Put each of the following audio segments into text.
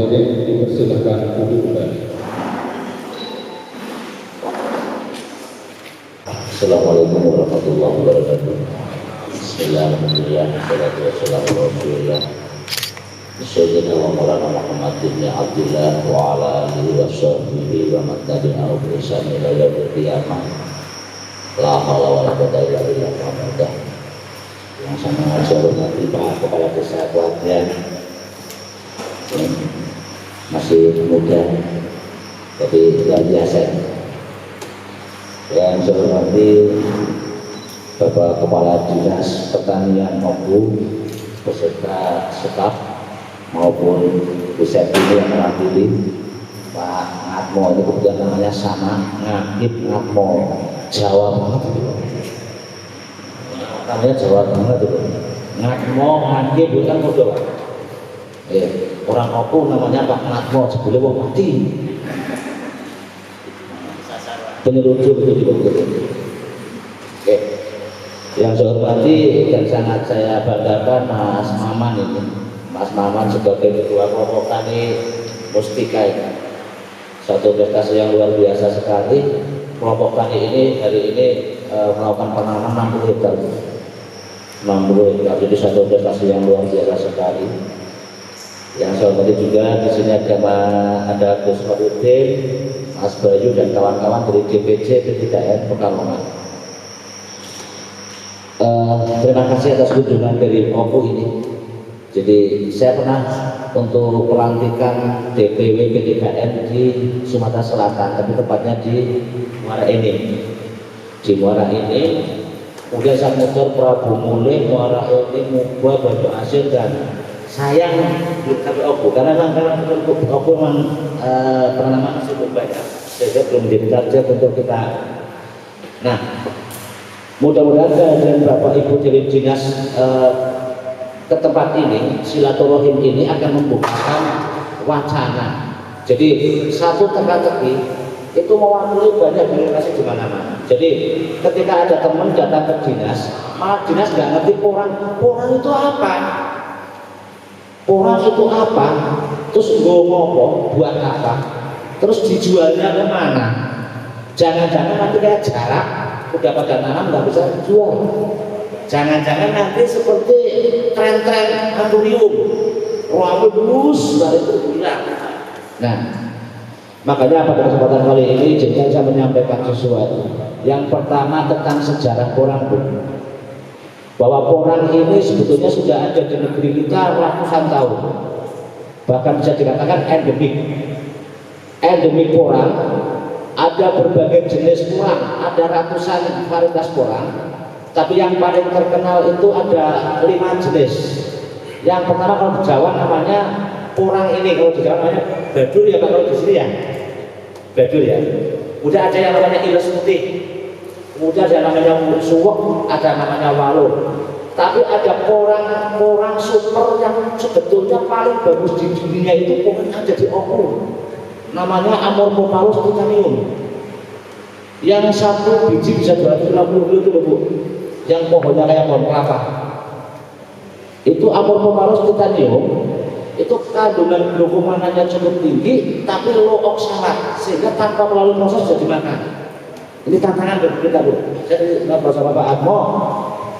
hadirin dipersilakan duduk kembali. Assalamualaikum warahmatullahi wabarakatuh. Bismillahirrahmanirrahim. Wassalatu wassalamu ala Rasulillah Sayyidina wa maulana Muhammadin ya Abdillah wa ala alihi wa sahbihi wa man tabi'ahu bi ihsan ila yaumil qiyamah. La haula wa la quwwata illa billah. Yang sama saya hormati Pak Kepala Desa Klaten, masih muda tapi luar biasa. Yang saya hormati Bapak Kepala Dinas Pertanian Oku beserta staf maupun Bu Septi yang mewakili, Pak Ngatmo, ini kebetulan namanya sama, Ngakib Ngatmo, Jawa banget itu, namanya Jawa banget itu, Ngatmo, Ngakib, bukan mudah. Orang Oku namanya Pak Ngatmo, sebelum wong mati. Penyeludup itu juga begitu. Yang saya hormati dan sangat saya banggakan Mas Maman ini. Mas Maman sebagai ketua kelompok tani Mustika ini. Satu prestasi yang luar biasa sekali. Kelompok tani ini hari ini melakukan penanaman 60 hektar. 60 hektar, jadi satu prestasi yang luar biasa sekali. Yang saya hormati juga di sini ada Gus Marudin, Mas Bayu dan kawan-kawan dari DPC P3N Pekalongan. Terima kasih atas kunjungan dari Oku ini. Jadi saya pernah untuk pelantikan DPW P3N di Sumatera Selatan, tapi tepatnya di Muara Enim. Di Muara Enim, kemudian saya muter Prabu Mulih, Muara Enim, Mubah, Batu Asin, dan sayang tapi Oku karena Oku memang penanaman cukup banyak, sehingga belum menjadi target untuk kita. Nah, mudah-mudahan kehadiran Bapak Ibu dari dinas ke tempat ini, silaturahim ini akan membukakan wacana. Jadi satu teka-teki itu mewakili banyak birokrasi di mana-mana. Jadi ketika ada teman datang ke dinas, malah dinas nggak ngerti porang itu apa, porang itu apa, terus ngopo buat apa, terus dijualnya kemana? Jangan-jangan nanti kayak jarak udah pada nanam nggak bisa jual. Jangan-jangan nanti seperti tren-tren anturium, rambut lurus dari itu hilang. Nah, makanya pada kesempatan kali ini jadi saya menyampaikan sesuatu. Yang pertama tentang sejarah porang, bahwa porang ini sebetulnya sudah ada di negeri kita ratusan tahun, bahkan bisa dikatakan endemik porang. Ada berbagai jenis porang, ada ratusan varietas porang, tapi yang paling terkenal itu ada 5 jenis. Yang pertama kalau di Jawa namanya porang ini, kalau di Jawa namanya badur ya Pak, kalau di sini ya badur ya. Kemudian ada yang namanya iles putih, kemudian ada yang namanya suwek, ada namanya walur. Tapi ada porang super yang sebetulnya paling bagus di dunia itu porang ada di Oku. Namanya Amorphophallus titanium. Yang satu biji bisa 250 kilo itu Bu. Yang pohonnya kayak pohon kelapa. Itu Amorphophallus titanium. Itu kandungan glukomananya cukup tinggi, tapi low oksalat, sehingga tanpa melalui proses bisa dimakan. Ini tantangan bagi kita Bu. Saya bersama Pak Atmo.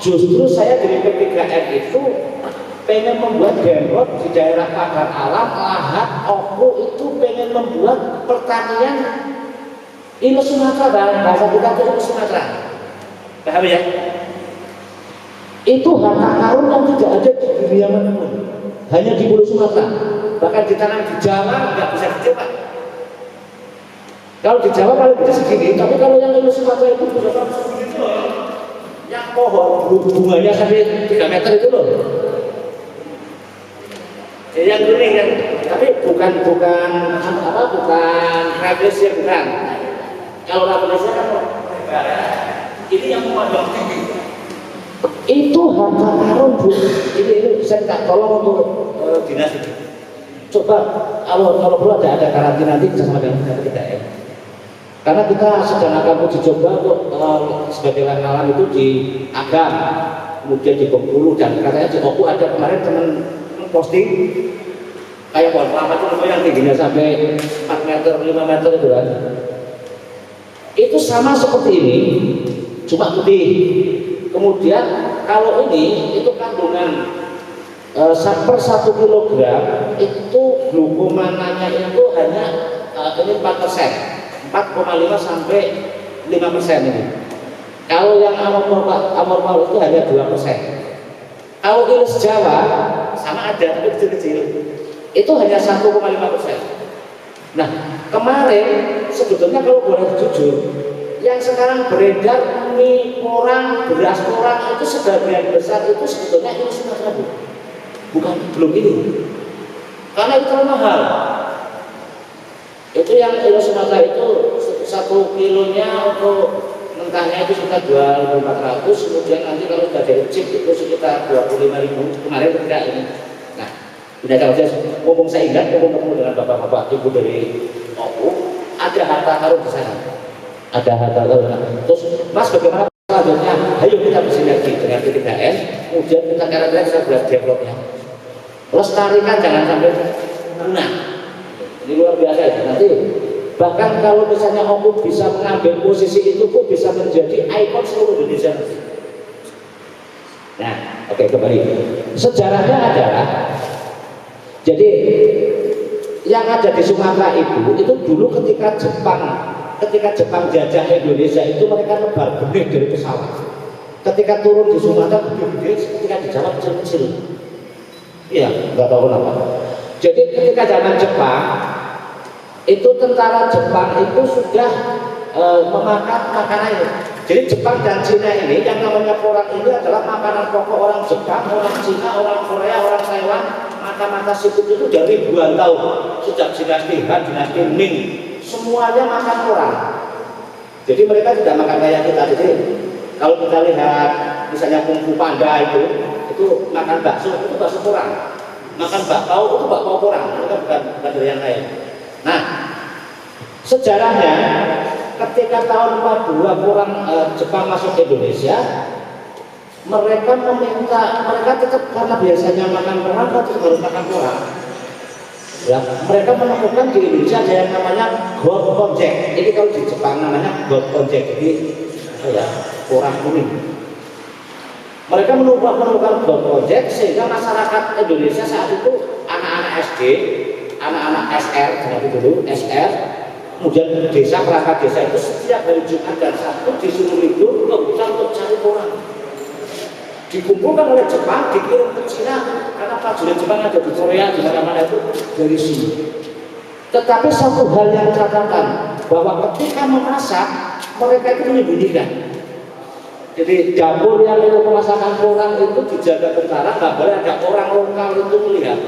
Justru saya dari P3N itu pengen membuat dendrot di daerah pagar alam, lahat Oku itu pengen membuat pertanian ilmu Sumatera, bahasa kita itu ilmu Sumatera. Paham ya? Itu harta karun yang tidak ada di dunia manapun, hanya di Pulau Sumatera. Bahkan ditanam di Jawa nggak bisa kecil Pak. Kalau di Jawa paling bisa segini, tapi kalau yang ilmu Sumatera itu bisa segini loh. Yang pohon bunganya sampai 3 meter itu loh. Yang kuning yang, tapi bukan radius ya, bukan. Kalau radiusnya kan ini yang memandang tinggi. Itu harta karun Bu. Ini saya minta tolong untuk dinas ini. Coba kalau perlu ada karantina nanti sama dengan kita ya. Karena kita sedang akan uji coba untuk sebagai alam itu di Agam, kemudian di Bengkulu, dan katanya di Oku ada kemarin teman posting kayak pohon kelapa itu yang tingginya sampai 4 meter, 5 meter itu kan. Itu sama seperti ini, cuma putih. Kemudian kalau ini itu kandungan per 1 kilogram itu glukomananya itu hanya ini 4%, 4,5 sampai 5% ini. Kalau yang anormal itu hanya 2%. Kalau iris Jawa sama ada tapi kecil-kecil, itu hanya 1,5%. Nah, kemarin sebetulnya kalau boleh jujur, yang sekarang beredar mie orang, beras orang itu sebagian besar itu sebetulnya ini Sumatera, bukan belum ini, karena itu terlalu mahal. Itu yang Sumatera itu 1 kilonya untuk mentahnya itu kita jual 400, kemudian nanti kalau sudah dari chip itu sekitar 25.000 kemarin tidak ini. Nah, tidak kalau saya ngomong, saya ingat ngomong dengan bapak-bapak ibu dari OPU, ada harta karun di sana, ada harta karun. Terus Mas bagaimana selanjutnya? Ayo kita bersinergi dengan P3S, kemudian kita karantina bisa buat developnya, lestarikan jangan sampai punah. Ini luar biasa ya. Nanti bahkan kalau misalnya OPU bisa mengambil posisi itu, kok bisa menjadi ikon seluruh Indonesia. Nah, oke, kembali. Sejarahnya adalah, jadi yang ada di Sumatera itu dulu ketika Jepang jajah Indonesia itu mereka nebar benih dari pesawat. Ketika turun di Sumatera gede-gede, ketika di Jawa kecil-kecil. Iya, nggak tahu kenapa. Jadi ketika zaman Jepang itu tentara Jepang itu sudah memakan makanan ini. Jadi Jepang dan Cina ini yang namanya porang ini adalah makanan pokok orang Jepang, orang Cina, orang Korea, orang Taiwan. Mata-mata siput itu dari ribuan tahun, sejak dinasti Han, dinasti Ming, semuanya makan porang. Jadi mereka tidak makan kayak kita. Jadi kalau kita lihat misalnya Kung Fu Panda itu makan bakso, itu bakso porang. Makan bakpao, itu bakpao porang. Mereka bukan dari yang lain. Nah, sejarahnya ketika tahun 42 orang Jepang masuk ke Indonesia, mereka tetap karena biasanya makan porang, tetap harus makan porang. Ya, mereka menemukan di Indonesia ada yang namanya god konjek. Ini kalau di Jepang namanya god konjek, jadi porang kuning. Mereka menemukan god konjek sehingga masyarakat Indonesia saat itu anak-anak SD, anak-anak SR, jadi dulu SR, kemudian desa, perangkat desa itu setiap hari Jumat dan Sabtu disuruh libur ke hutan untuk cari porang. Dikumpulkan oleh Jepang, dikirim ke Cina karena prajurit Jepang ada di Korea, di mana-mana itu dari sini. Tetapi satu hal yang catatan bahwa ketika memasak mereka itu menyembunyikan. Jadi dapur yang itu pemasakan porang itu dijaga tentara, nggak boleh ada orang lokal itu melihat.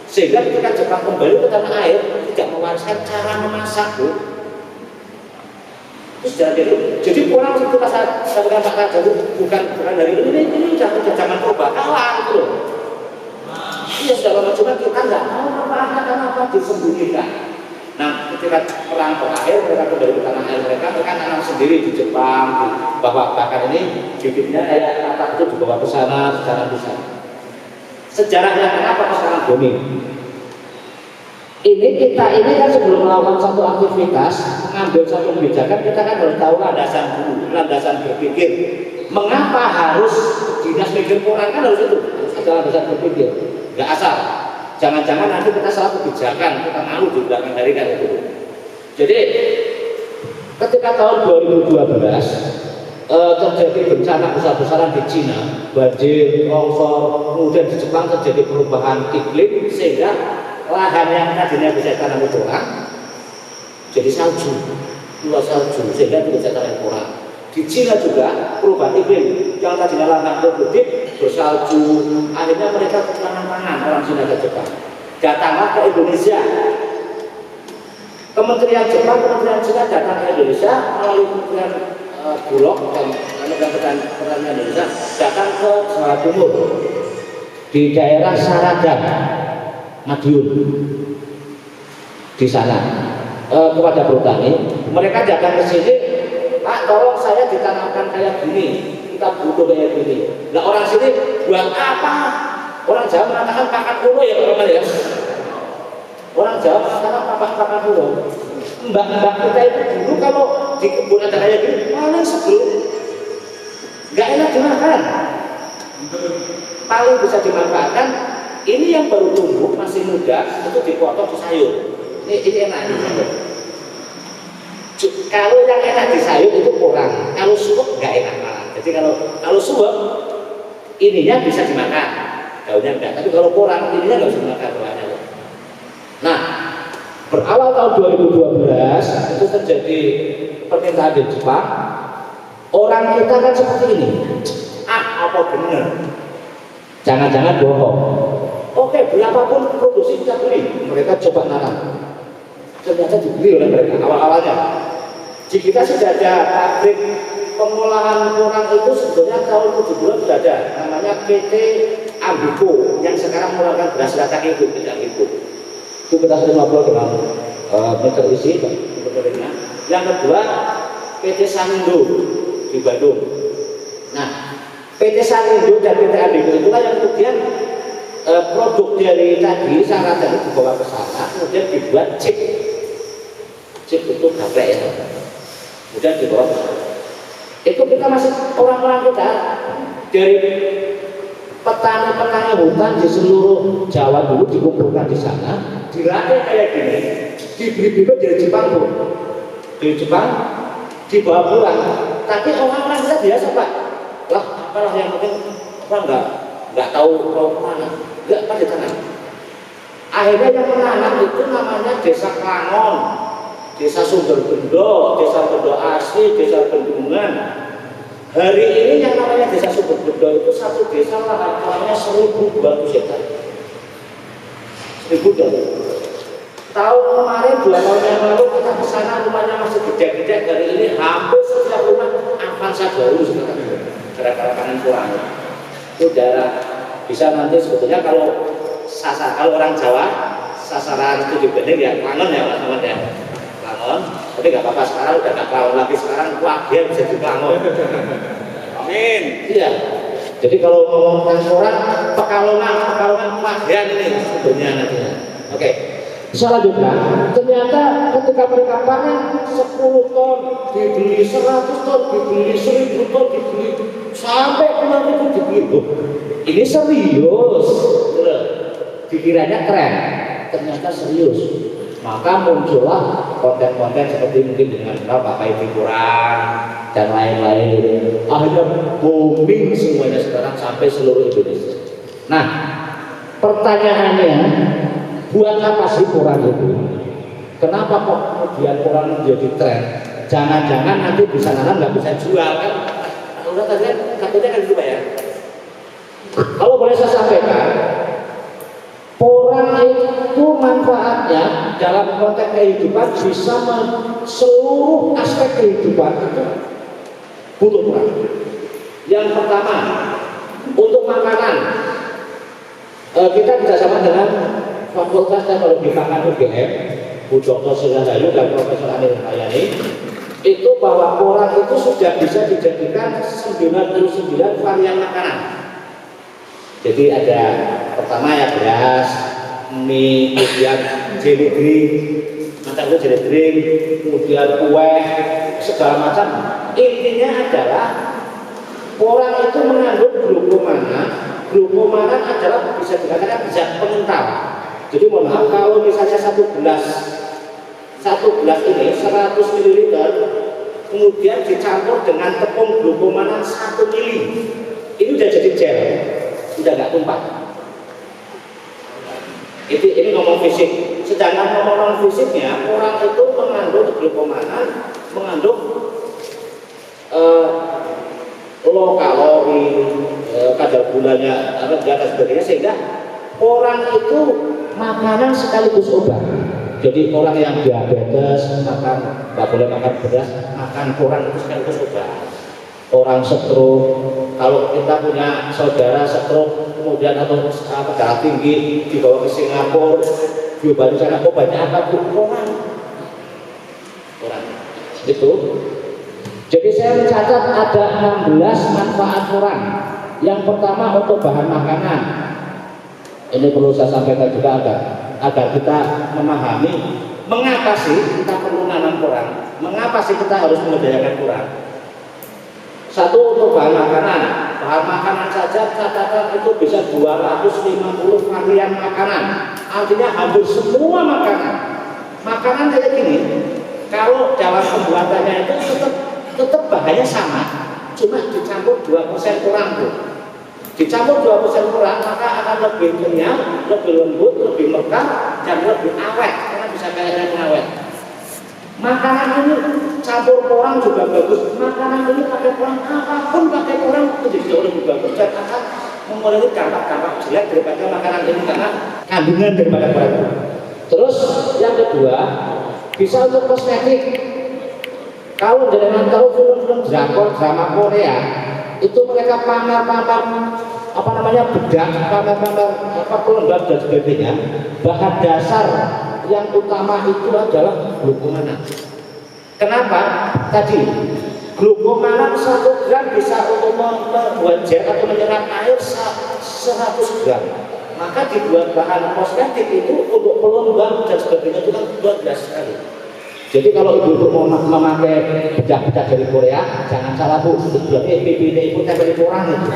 Sehingga ketika Jepang kembali ke tanah air tidak mewariskan cara memasak, Bu. Terus jadi porang itu saya katakan Pak Raja itu bukan dari ini sudah zaman perbakalan itu loh. Iya sudah lama, cuma kita nggak tahu apa disembunyikan. Nah, ketika perang berakhir mereka kembali ke tanah air mereka nanam sendiri di Jepang, bahwa bahkan ini bibitnya kata itu dibawa ke sana secara besar. Sejarahnya kenapa sekarang booming? Kita kan sebelum melakukan satu aktivitas, mengambil satu kebijakan, kita kan harus tahu landasan berpikir. Mengapa harus dinas mikir porang, kan harus itu, ada landasan berpikir. Nggak asal. Jangan-jangan nanti kita salah kebijakan, kita malu juga dari kan itu. Jadi ketika tahun 2012 terjadi bencana besar-besaran di Cina, banjir, longsor, kemudian di Jepang terjadi perubahan iklim sehingga lahan yang tadinya bisa tanam porang jadi salju, luas salju sehingga tidak bisa tanam porang. Di Cina juga perubahan iklim yang tadinya lahan produktif bersalju, akhirnya mereka tanam pangan orang Cina ke Jepang. Datanglah ke Indonesia. Kementerian Jepang, Kementerian Cina datang ke Indonesia melalui Kementerian Bulog dan Kementerian Pertanian Indonesia datang ke Jawa Timur di daerah Saradan, Madiun di sana kepada petani. Mereka datang ke sini, Pak, tolong saya ditanamkan kayak gini, kita butuh kayak gini. Nah orang sini buang apa? Orang Jawa mengatakan pakan kuno ya teman-teman ya. Orang Jawa mengatakan papak-papak burung. Mbak-mbak kita itu dulu kalau di kebun ada kayak gini, paling sebelum nggak enak dimakan. Paling bisa dimanfaatkan. Ini yang baru tumbuh masih muda itu dipotong di sayur. Ini enak. Kalau yang enak di sayur itu kurang. Kalau suwek nggak enak malah. Jadi kalau suwek ininya bisa dimakan, daunnya enggak. Tapi kalau kurang ininya nggak bisa dimakan buahnya. Nah, berawal tahun 2012 itu terjadi permintaan di Jepang. Orang kita kan seperti ini. Apa benar? Jangan-jangan bohong. Oke, berapapun produksi kita beli, mereka coba nanam. Ternyata dibeli oleh mereka awal-awalnya. Di kita sudah ada pabrik pengolahan porang itu sebetulnya tahun 70 sudah ada. Namanya PT Ambiko yang sekarang mengeluarkan beras datang itu tidak itu. Itu kita sering ngobrol dengan meter isi sebetulnya. Yang kedua PT Sanindo di Bandung. Nah, PT Sanindo dan PT Ambiko itulah yang kemudian produk dari tadi sangat tadi dibawa ke sana, kemudian dibuat chip itu gaplek ya, kemudian dibawa ke sana. Itu kita masih orang-orang kita dari petani-petani hutan di seluruh Jawa dulu dikumpulkan di sana, dilatih kayak gini, diberi bibit dari Jepang tuh, dari Jepang dibawa pulang. Tapi orang-orang kita biasa Pak, lah apalah yang penting orang nggak tahu mana. Enggak pada tanah. Akhirnya yang menanam itu namanya Desa Klangon, Desa Sumberbendo, Desa Bendo Asli, Desa Bendungan. Hari ini yang namanya Desa Sumberbendo itu satu desa lahannya 1.200 hektar. 1.000 tahun kemarin 2 tahun yang lalu kita ke sana rumahnya masih gede-gede. Hari ini hampir setiap rumah Avanza baru sekarang. Gara-gara panen kurang. Itu daerah bisa nanti sebetulnya kalau orang Jawa sasaran studi banding ya Klangon ya teman-teman ya, Klangon. Tapi nggak apa-apa, sekarang udah nggak Klangon lagi, sekarang Klagen bisa di Klangon. Amin. Iya. Jadi kalau ngomong orang Pekalongan Klagen ini sebetulnya nantinya. Oke. Selanjutnya, ternyata ketika mereka panen 10 ton, dibeli 100 ton, dibeli 1000 ton, dibeli sampai 6.000 dibeli. Ini serius, dikiranya keren, ternyata serius. Maka muncullah konten-konten seperti mungkin dengan pakai figuran dan lain-lain. Akhirnya booming semuanya sekarang sampai seluruh Indonesia. Nah, pertanyaannya, buat apa sih porang itu? Kenapa kok kemudian porang menjadi tren? Jangan-jangan nanti bisa nanam nggak bisa jual kan? Udah katanya kan gitu Pak ya. Kalau boleh saya sampaikan, porang itu manfaatnya dalam konteks kehidupan bisa seluruh aspek kehidupan itu butuh porang. Yang pertama, untuk makanan, kita bersama dengan Fakultas Teknologi Pangan UGM, Bu Dr. Sirahayu dan Profesor Anil Hayani, itu bahwa porang itu sudah bisa dijadikan 99 varian makanan. Jadi ada pertama ya beras, mie, kemudian jelly drink, kemudian kue, segala macam. Intinya adalah porang itu mengandung glukomana. Glukomana adalah bisa dikatakan zat pengental. Jadi mohon maaf kalau misalnya satu gelas ini 100 ml, kemudian dicampur dengan tepung glukomana 1 mili, ini udah jadi gel. Sudah nggak tumpah. Ini ngomong fisik. Sedangkan ngomong non fisiknya, orang itu mengandung glukomana, mengandung low kalori, kadar gulanya rendah dan sebagainya, sehingga orang itu makanan sekaligus obat. Jadi orang yang diabetes nggak boleh makan beras, makan porang itu sekaligus obat. Orang stroke, kalau kita punya saudara stroke kemudian atau darah tinggi dibawa ke Singapura, diobati sana, obatnya apa? Porang itu. Jadi saya mencatat ada 16 manfaat porang. Yang pertama untuk bahan makanan, ini perlu saya sampaikan juga, ada agar kita memahami mengapa sih kita perlu nanam porang, mengapa sih kita harus memberdayakan porang. Satu, untuk bahan makanan. Bahan makanan saja catatan itu bisa 250 varian makanan. Artinya hampir semua makanan. Makanan kayak gini, kalau dalam pembuatannya itu tetap bahannya sama, cuma dicampur 2% kurang tuh. Dicampur 2% kurang, maka akan lebih kenyal, lebih lembut, lebih mekar, dan lebih awet, karena bisa kayaknya awet. Makanan ini campur porang juga bagus. Makanan ini pakai porang, apapun pakai porang itu jauh lebih bagus dan akan mengurangi dampak-dampak jelek daripada makanan ini karena kandungan daripada porang. Terus yang kedua, bisa untuk kosmetik. Kalau jangan tahu film-film drakor, drama Korea, itu mereka pamer-pamer bedak, pamer-pamer pelembab dan sebagainya. Bahan dasar yang utama itu adalah glukomana. Kenapa? Tadi glukomana 1 gram bisa untuk membuat gel atau menyerap air 100 gram. Maka dibuat bahan kosmetik itu untuk pelembab dan sebagainya itu kan luar biasa sekali. Jadi kalau ibu-ibu mau memakai bedak-bedak dari Korea, jangan salah bu, sebelumnya PPT itu dari orang itu.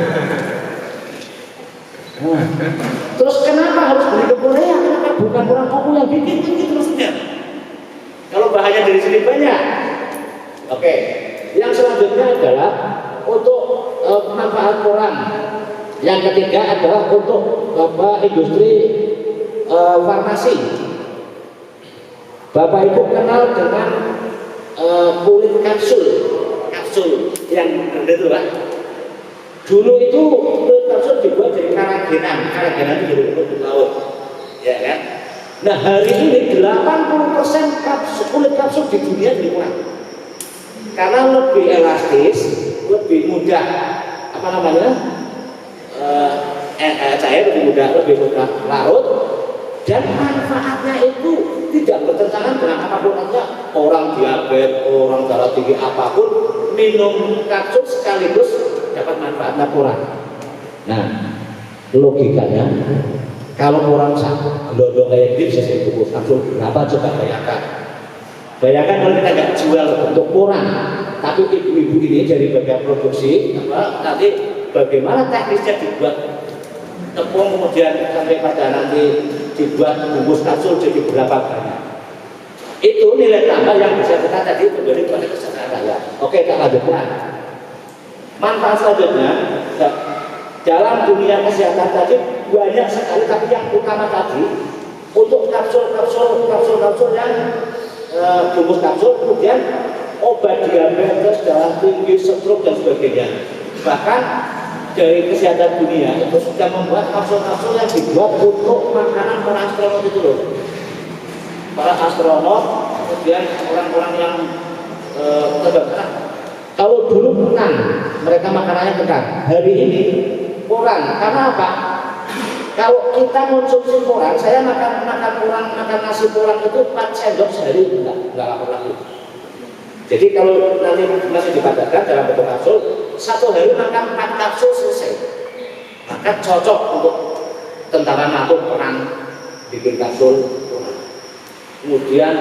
Nah, terus kenapa harus beli ke Korea? Kenapa bukan orang Papua yang bikin gitu maksudnya? Kalau bahannya dari sini banyak. Oke, yang selanjutnya adalah untuk manfaat porang. Yang ketiga adalah untuk industri farmasi. Bapak Ibu kenal dengan kulit kapsul yang itu Pak. Dulu itu kulit kapsul dibuat dari karagenan itu dari rumput laut, ya kan? Nah hari ini 80% kulit kapsul di dunia dikurang karena lebih elastis, lebih mudah cair, lebih mudah larut, dan manfaatnya itu tidak bertentangan dengan apapun aja. Orang diabetes, orang darah tinggi apapun, minum kapsul sekaligus dapat manfaatnya porang. Nah, logikanya kalau orang gelondong kayak gini bisa jadi bungkus kapsul berapa coba bayangkan. Bayangkan kalau kita nggak jual untuk porang, tapi ibu-ibu ini dari bagian produksi, nanti bagaimana teknisnya dibuat tepung kemudian sampai pada nanti dibuat bungkus kapsul jadi berapa banyak. Itu nilai tambah yang bisa kita tadi memberi pada kesehatan rakyat. Oke, kita lanjutkan. Manfaat selanjutnya dalam dunia kesehatan tadi banyak sekali, tapi yang utama tadi untuk kapsul yang bungkus kapsul, kemudian obat diabetes, darah tinggi, stroke dan sebagainya. Bahkan dari kesehatan dunia itu sudah membuat kapsul-kapsul yang dibuat untuk makanan para astronot itu loh. Para astronot, kemudian orang-orang yang terbang. Kalau dulu kentang, mereka makanannya kentang. Hari ini porang. Karena apa? Kalau kita konsumsi porang, saya makan nasi porang itu 4 sendok sehari, enggak lapar lagi. Jadi kalau nanti masih dipadatkan dalam bentuk kapsul, 1 hari makan 4 kapsul selesai. Maka cocok untuk tentara NATO perang bikin kapsul. Kemudian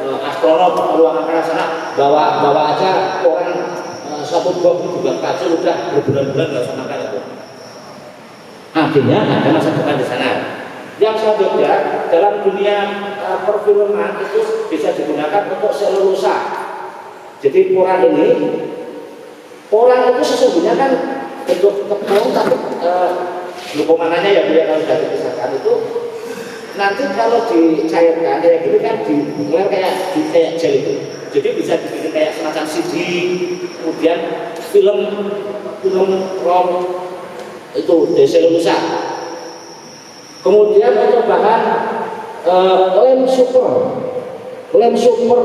astronot ruang angkasa sana bawa aja orang 1 box juga kapsul, udah berbulan-bulan nggak usah makan itu. Artinya ada masa depan di sana. Yang selanjutnya dalam dunia perfilman itu bisa digunakan untuk selulosa. Jadi porang itu sesungguhnya kan bentuk tepung, tapi glukomananya ya biar kalau sudah dipisahkan itu nanti kalau dicairkan kayak gini kan dibuat kayak gel itu. Jadi bisa dibikin kayak semacam CD, kemudian film roll itu dari selulosa. Kemudian untuk bahan lem super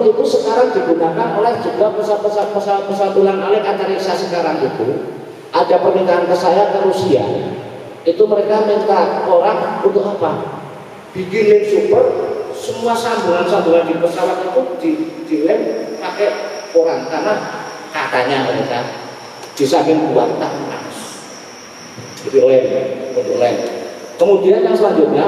itu sekarang digunakan oleh juga pesawat ulang alik antariksa sekarang itu. Ada permintaan ke saya ke Rusia, itu mereka minta orang untuk apa? Bikin lem super, semua sambungan di pesawat itu dilem pakai porang karena katanya mereka di samping kuat tak panas. Jadi lem untuk lem. Kemudian yang selanjutnya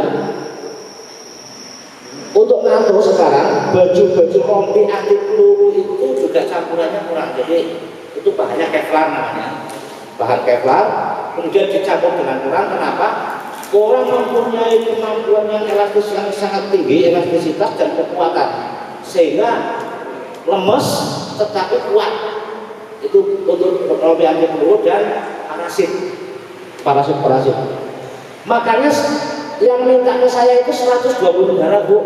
Untuk NATO sekarang baju-baju rompi anti peluru itu juga campurannya kurang, jadi itu bahannya Kevlar namanya, bahan Kevlar, kemudian dicampur dengan kurang. Kenapa? Orang mempunyai kemampuan yang elastis yang sangat tinggi, elastisitas dan kekuatan, sehingga lemes tetapi kuat. Itu untuk rompi anti peluru dan parasit. Makanya yang minta ke saya itu 120 negara, Bu.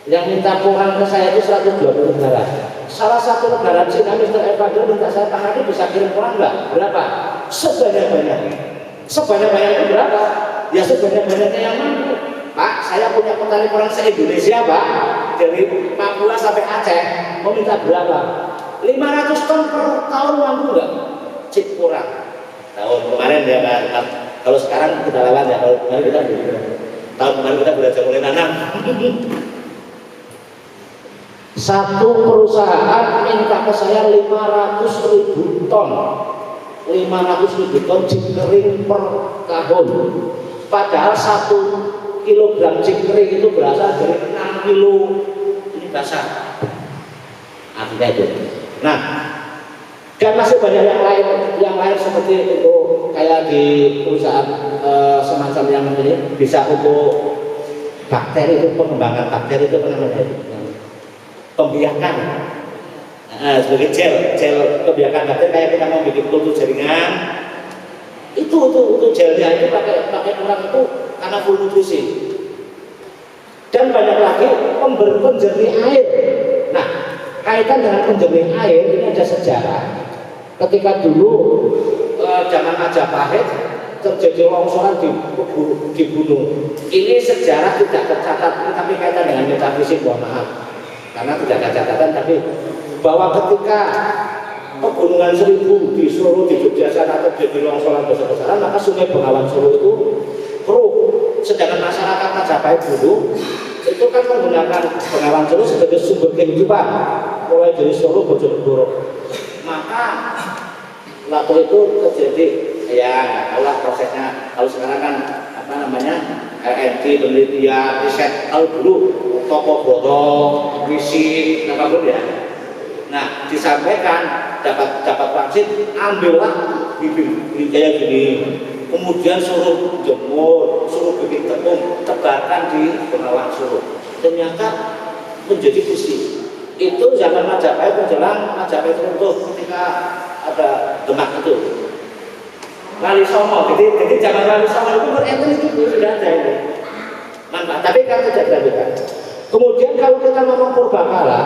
Yang minta pulang ke saya itu 120 negara. Salah satu negara Cina, Mr. Ecuador, minta saya tangannya bisa kirim pulang enggak? Berapa? Sebanyak-banyaknya. Sebanyak-banyaknya itu berapa? Ya sebanyak-banyaknya yang mampu. Pak, saya punya petani porang se-Indonesia, Pak. Dari Papua sampai Aceh. Mau minta berapa? 500 ton per tahun mampu enggak? Cip porang. Tahun kemarin ya Pak. Kalau sekarang kita lawan ya, kalau kemarin kita tahun kemarin kita belajar mulai tanam. Satu perusahaan minta ke saya 500.000 ton 500.000 ton chip kering per tahun, padahal 1 kilogram chip kering itu berasal dari 6 kilo ini basah, artinya itu. Nah, dan masih banyak yang lain seperti untuk kayak di perusahaan semacam yang ini bisa untuk bakteri, itu pengembangan bakteri, itu apa namanya, pembiakan, sebagai gel pembiakan bakteri, kayak kita mau bikin kultur jaringan, itu gelnya itu pakai kurang itu karena full nutrisi. Dan banyak lagi penjernih air. Nah, kaitan dengan penjernih air ini ada sejarah. Ketika dulu zaman Majapahit terjadi longsoran di gunung. Ini sejarah tidak tercatat, tapi kaitan dengan metafisik, mohon maaf, karena tidak ada catatan. Tapi bahwa ketika pegunungan Seribu di Solo, di Yogyakarta terjadi longsoran besar-besaran, maka Sungai Bengawan Solo itu keruh. Sedangkan masyarakat Majapahit dulu itu kan menggunakan Bengawan Solo sebagai sumber kehidupan, mulai dari Solo, Bojonegoro. Maka waktu itu terjadi, ya nggak tahu lah prosesnya. Kalau sekarang kan apa namanya, R&D, penelitian, riset. Kalau dulu toko botol, fisik, apapun ya. Nah, disampaikan dapat vaksin, ambillah bibit kayak gini. Kemudian suruh jemur, suruh bikin tepung, tebarkan di Bengawan Solo. Ternyata menjadi besi. Itu zaman Majapahit menjelang Majapahit runtuh ketika ada Demak itu. Wali Songo, jadi zaman Wali Songo itu beretnik itu sudah ada ini. Manfaat, tapi kan tidak dilakukan. Kemudian kalau kita ngomong purbakala,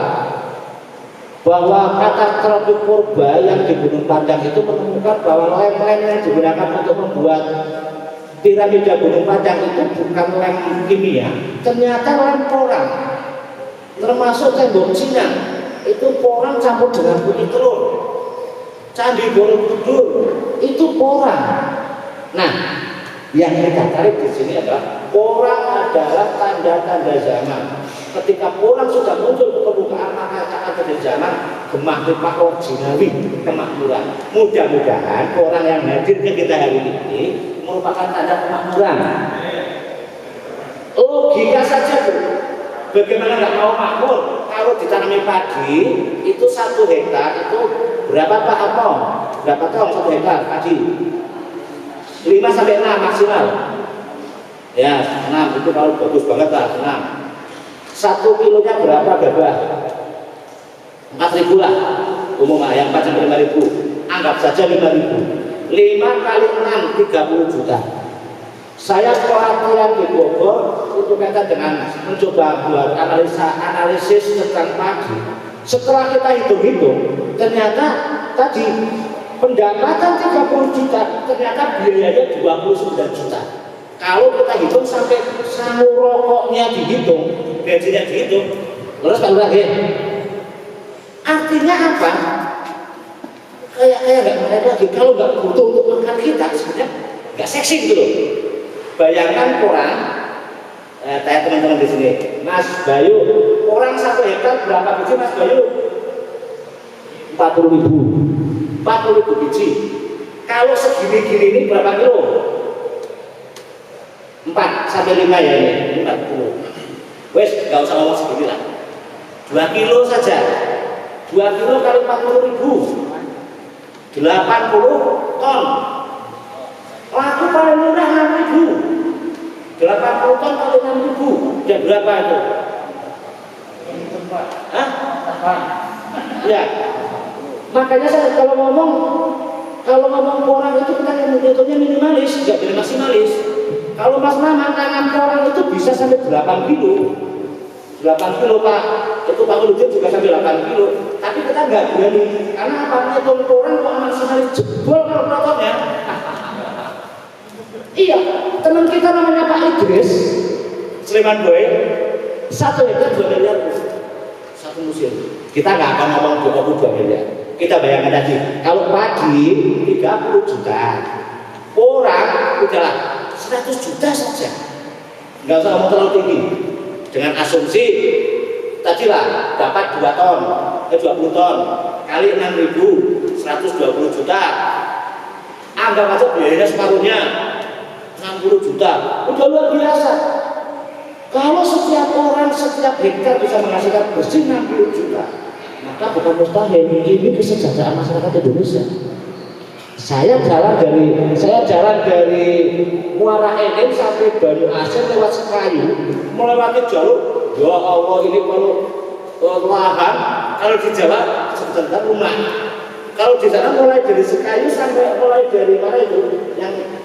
bahwa katastrofik purba yang di Gunung Panjang itu menemukan bahwa lem-lem yang digunakan untuk membuat piramida Gunung Panjang itu bukan lem kimia, ternyata lem porang. Termasuk tembok Cina itu porang campur dengan putih telur. Candi Borobudur itu porang. Nah, yang kita tarik di sini adalah porang adalah tanda-tanda zaman. Ketika porang sudah muncul ke permukaan, maka akan terjadi zaman gemah-gemah originawi, kemakmuran. Mudah-mudahan porang yang hadir ke kita hari ini merupakan tanda kemakmuran. Logika saja, Bu. Bagaimana nggak mau makmur? Kalau ditanami padi itu 1 hektar itu berapa Pak Among? Berapa ton 1 hektar padi? 5 sampai 6 maksimal. Ya, 6 itu kalau bagus banget lah, 6. 1 kilonya berapa gabah? 4.000 lah. Umumnya yang 4 sampai 5.000. Anggap saja 5.000. 5 kali 6 30 juta. Saya pelatihan di Bogor itu kaitan dengan mencoba buat analisis tentang padi. Setelah kita hitung-hitung, ternyata tadi pendapatan 30 juta, ternyata biayanya 29 juta. Kalau kita hitung sampai sangu rokoknya dihitung, bensinnya dihitung, terus kalau lagi, artinya apa? Kayak nggak menarik lagi. Kalau nggak butuh untuk makan kita, sebenarnya nggak seksi gitu loh. Bayangkan orang, tanya teman-teman di sini, Mas Bayu, orang 1 hektar berapa biji Mas Bayu? 40.000 biji. Kalau segini-gini ini berapa kilo? 4 sampai 5 ya ini, 40. Wes, nggak usah ngomong segini lah. 2 kilo saja. 2 kilo kali 40.000. 80 ton. Laku paling murah 6.000. 80 ton kali 6.000. Dan berapa itu? Hah? Ya. Makanya saya kalau ngomong orang itu kita hitungnya minimalis, nggak boleh maksimalis. Kalau Mas Maman tanam orang itu bisa sampai 8 kilo. 8 kilo Pak, itu Pak Lujuk juga sampai 8 kilo. Tapi kita nggak berani, karena apa? Ngitung orang kok maksimalis jebol kalau potongnya. Iya, teman kita namanya Pak Idris, Sleman Boy, 1 hektar 2 miliar, 1 musim. Kita nggak akan ngomong 22 miliar. Kita bayangkan tadi, kalau pagi 30 juta, orang udahlah 100 juta saja, nggak usah ngomong terlalu tinggi. Dengan asumsi tadi lah dapat 20 ton kali 6.000, 120 juta. Anggap aja biayanya separuhnya 60 juta, udah luar biasa. Kalau setiap orang setiap hektar bisa menghasilkan bersih 60 juta, maka bukan mustahil, ini kesejahteraan masyarakat Indonesia. Saya jalan dari Muara Enim sampai Banu Asem lewat Sekayu, melewati jalur. Ya Allah, ini kalau lahan, kalau di Jawa sebentar rumah. Kalau di sana mulai dari Sekayu sampai mulai dari mana itu? Yang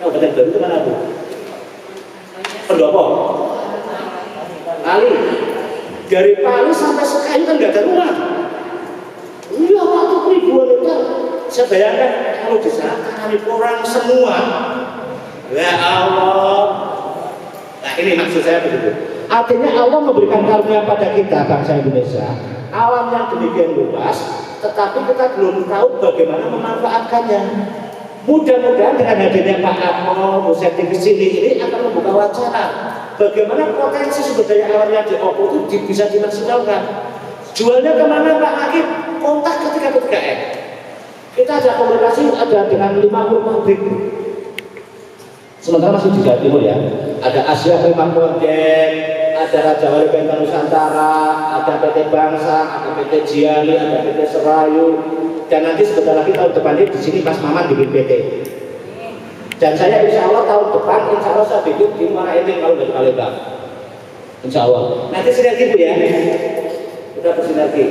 Kabupaten Baru itu mana Bu? Pendopo. Pali. Dari Pali sampai Sekayu kan nggak ada rumah. Iya, waktu ribuan hektar. Saya bayangkan kalau di sana kami orang semua, ya Allah. Nah ini maksud saya begitu. Artinya Allah memberikan karunia pada kita bangsa Indonesia, alam yang demikian luas, tetapi kita belum tahu bagaimana memanfaatkannya. Mudah-mudahan dengan hadirnya Pak Atmo, Bu Seti ke sini ini akan membuka wacana bagaimana potensi sumber daya alam yang di Opo itu bisa dimaksimalkan. Jualnya kemana Pak Hakim? Kontak ketika kita ada komunikasi ada dengan 50 pabrik. Sementara masih di Jawa Timur ya. Ada Asia Prima Project, ada Raja Wali Bentang Nusantara, ada PT Bangsa, ada PT Jiali, ada PT Serayu, dan nanti sebentar lagi tahun depan ini di sini Mas Maman bikin PT. Dan saya insya Allah tahun depan insya Allah saya bikin di Muara Enim kalau dari Palembang. Insya Allah. Nanti sinergi Bu ya. Kita bersinergi.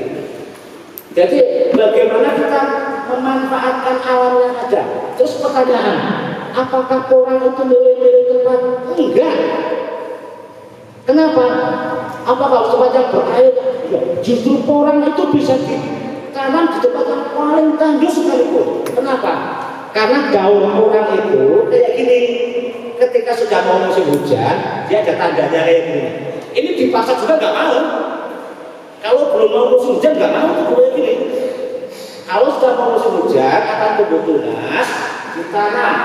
Jadi bagaimana kita memanfaatkan alam yang ada. Terus pertanyaan, apakah orang itu milih-milih tempat? Enggak. Kenapa? Apakah tempat yang berair? Justru orang itu bisa ditanam di tempat yang paling tandus sekalipun. Kenapa? Karena daun orang itu kayak gini. Ketika sudah mau musim hujan, dia ada tandanya kayak gini. Ini di pasar juga nggak mau. Kalau belum mau musim hujan nggak mau tuh kayak gini. Kalau sudah mau musim hujan akan tumbuh tunas, ditanam.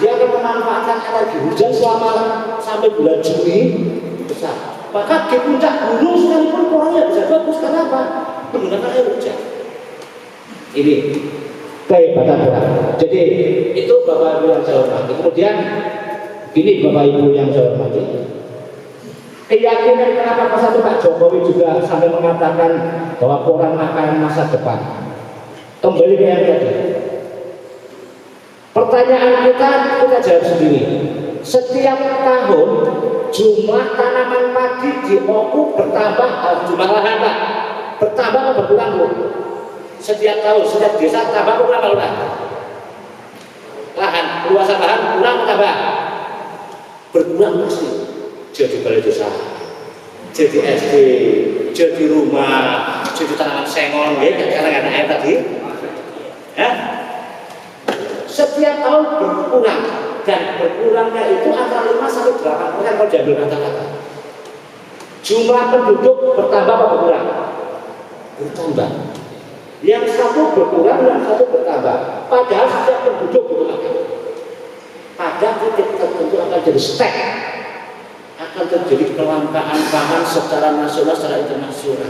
Dia akan memanfaatkan energi hujan selama sampai bulan Juni besar. Maka di puncak gunung sekalipun pohonnya bisa bagus. Karena apa? Menggunakan air hujan. Ini kehebatan orang. Jadi itu Bapak Ibu yang saya hormati. Kemudian ini Bapak Ibu yang saya hormati. Keyakinan kenapa Pak Jokowi juga sampai mengatakan bahwa orang akan masa depan. Kembali ke yang tadi. Pertanyaan kita jawab sendiri. Setiap tahun jumlah tanaman padi di Oku bertambah, jumlah lahan Pak bertambah atau berkurang Bu? Setiap tahun, setiap desa tambah berapa lahan? Luasan lahan kurang atau tambah? Berkurang pasti. Jadi balai desa, jadi SD, jadi rumah, jadi tanaman sengon, ya karena air tadi. Ya? Setiap tahun berkurang dan berkurangnya itu antara 5 sampai 8% kalau diambil kata-kata. Jumlah penduduk bertambah atau berkurang? Bertambah. Yang satu berkurang, yang satu bertambah. Padahal setiap penduduk butuh makan. Pada titik tertentu akan jadi stek, akan terjadi kelangkaan pangan secara nasional, secara internasional.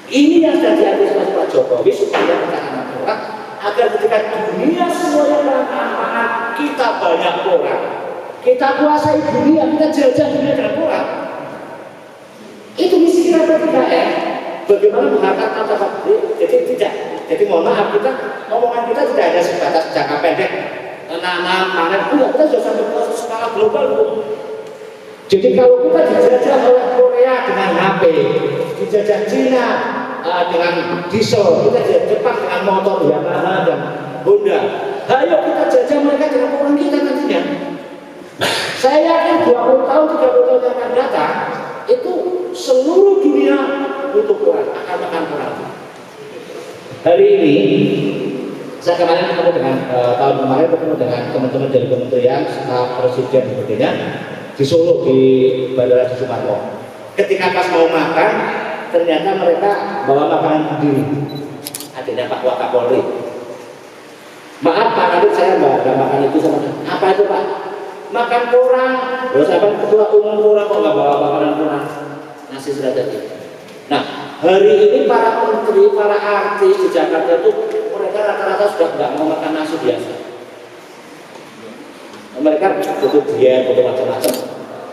Ini yang sudah diantisipasi Pak Jokowi supaya kita anak orang agar ketika dunia semuanya kelangkaan pangan, kita banyak orang, kita kuasai dunia, kita jelajah dunia dengan orang. Itu misi kita P3R. Bagaimana mengangkat kata pabrik? Jadi mohon maaf, omongan kita tidak hanya sebatas jangka pendek, nanam, panen, enggak, kita sudah sampai ke skala global. Jadi kalau kita dijajah oleh Korea dengan HP, dijajah Cina dengan diesel, kita dijajah Jepang dengan motor Yamaha dan Honda. Ayo kita jajah mereka dengan orang kita nantinya. Saya yakin 20 tahun, 30 tahun yang akan datang, itu seluruh dunia butuh Quran, akan makan Quran. Hari ini, saya kemarin ketemu dengan tahun kemarin ketemu dengan teman-teman dari kementerian, staf presiden sebagainya di Solo di Bandara Soekarno. Ketika pas mau makan, ternyata mereka bawa makanan sendiri. Adanya Pak Wakapolri. Maaf Pak Kadip, saya nggak makan itu sama. Apa itu Pak? Makan kurang. Terus apa ketua umum kurang kok nggak bawa makanan kurang? Nasi sudah jadi. Nah, hari ini para menteri, para artis di Jakarta itu mereka rata-rata sudah nggak mau makan nasi biasa. Mereka butuh diet, butuh macam-macam.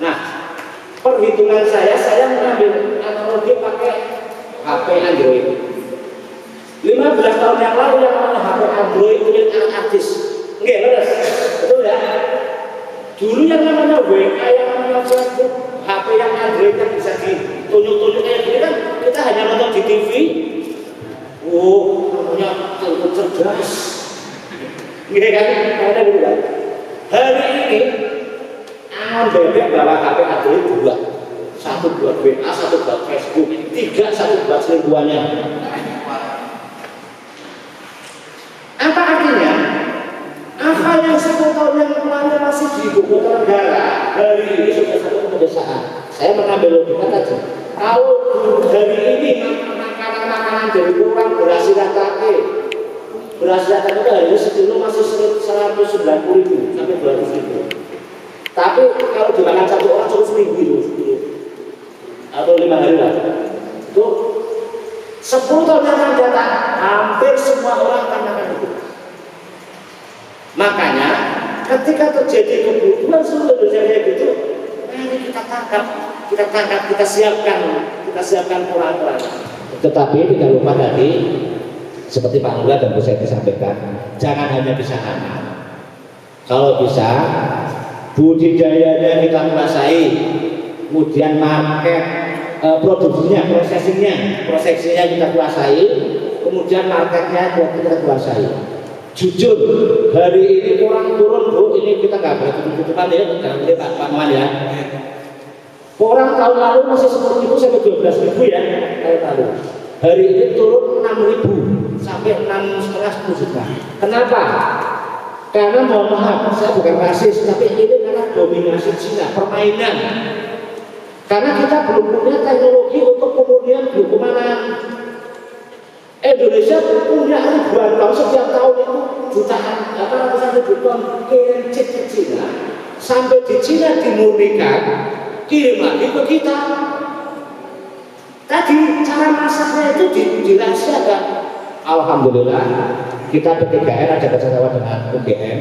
Nah, perhitungan saya mengambil analogi pakai HP Android. 15 tahun yang lalu yang namanya HP Android itu milik artis. Enggak, betul ya? Dulu yang namanya WA, yang namanya Facebook, HP yang Android yang bisa ditunjuk-tunjuk kayak gini kan kita hanya nonton di TV. Oh, namanya telepon cerdas. Enggak kan? Ada gitu kan? Hari ini Angon bebek bawa HP Android 2. Satu buat WA, satu buat Facebook, 3 satu buat selingkuhannya. Apa artinya? Apa yang 10 tahun yang lalu masih di ibu kota negara, hari ini sudah satu pedesaan. Saya mengambil logika tadi. Kalau hari ini makanan-makanan dari kurang berhasil rata-rata, itu hari ini sekilo masih 190.000 sampai 200.000. Tapi kalau dimakan satu orang cukup 1.000 atau 5 hari lah. Itu 10 tahun yang akan datang, hampir semua orang akan makan itu. Makanya ketika terjadi kebutuhan seluruh Indonesia kayak gitu, mari kita tangkap, kita siapkan pola-pola. Tetapi tidak lupa tadi, seperti Pak Lula dan Bu Seti sampaikan, jangan hanya bisa anak. Kalau bisa, budidayanya kita kuasai, kemudian market, produksinya, prosesinya kita kuasai, kemudian marketnya kita kuasai. Jujur, hari ini orang turun Bu, ini kita nggak boleh tutup-tutupan ya, jangan boleh Pak Man ya. Orang tahun lalu masih 10.000 sampai 12.000 ya, tahun lalu. Hari ini turun 6.000 sampai 6,5 juta. Kenapa? Karena mohon maaf, saya bukan rasis, tapi ini karena dominasi Cina, permainan. Karena kita belum punya teknologi untuk pemurnian glukomanan. Indonesia punya ribuan ton, setiap tahun itu jutaan, ratusan ribu ton kirim chip ke Cina, sampai di Cina dimurnikan, kirim lagi ke kita. Tadi cara masaknya itu dirahasiakan. Alhamdulillah kita P3R ada kerjasama dengan UGM,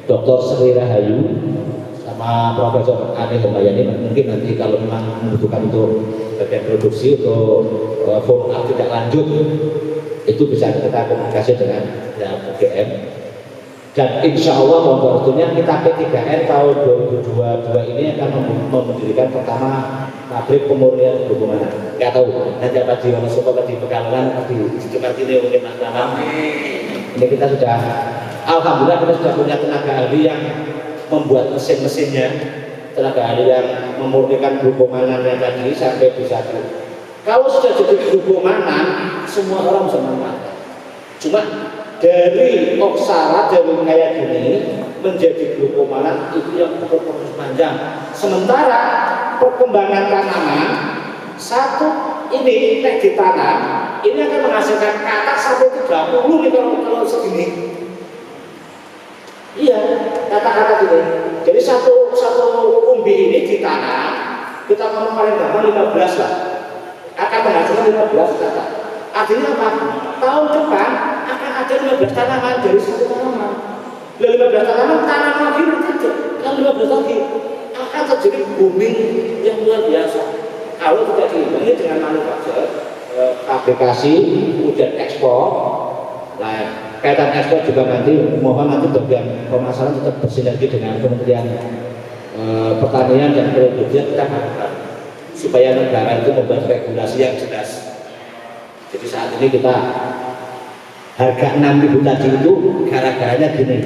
Dr. Sri Rahayu sama Profesor Ade Hombayani. Mungkin nanti kalau memang membutuhkan untuk bagian produksi untuk follow up tidak lanjut, itu bisa kita komunikasi dengan UGM. Dan insya Allah mohon waktunya kita P3R tahun 2022 ini akan mendirikan pertama pabrik pemurnian glukomanan. Nggak tahu nanti apa di Wonosobo, di Pekalongan, di Cukatile mungkin Mas Bambang. Ini kita sudah, alhamdulillah kita sudah punya tenaga ahli yang membuat mesin-mesinnya, tenaga ahli yang memurnikan glukomanan yang tadi sampai bisa. Kalau sudah jadi glukomanan, semua orang bisa memanfaatkan. Cuma dari oksara, dari kayak gini menjadi glukomanan itu yang proses panjang. Sementara perkembangan tanaman satu ini nek ditanam ini akan menghasilkan kata sampai 30 nih kalau segini. Iya, kata-kata gini. Jadi satu umbi ini ditanam, kita ngomong paling gampang 15 lah. Akan menghasilkan 15 kata. Artinya apa? Tahun depan akan ada 15 tanaman dari satu tanaman. 15 tanaman tanam lagi nanti kan 15 lagi akan terjadi booming yang luar biasa. kalau tidak diimbangi dengan manufaktur, fabrikasi, kemudian ekspor. Nah, kaitan ekspor juga nanti mohon nanti bagian pemasaran tetap bersinergi dengan Kementerian Pertanian dan Perindustrian kita harapkan supaya negara itu membuat regulasi yang jelas. Jadi saat ini kita harga 6.000 tadi itu gara-garanya gini.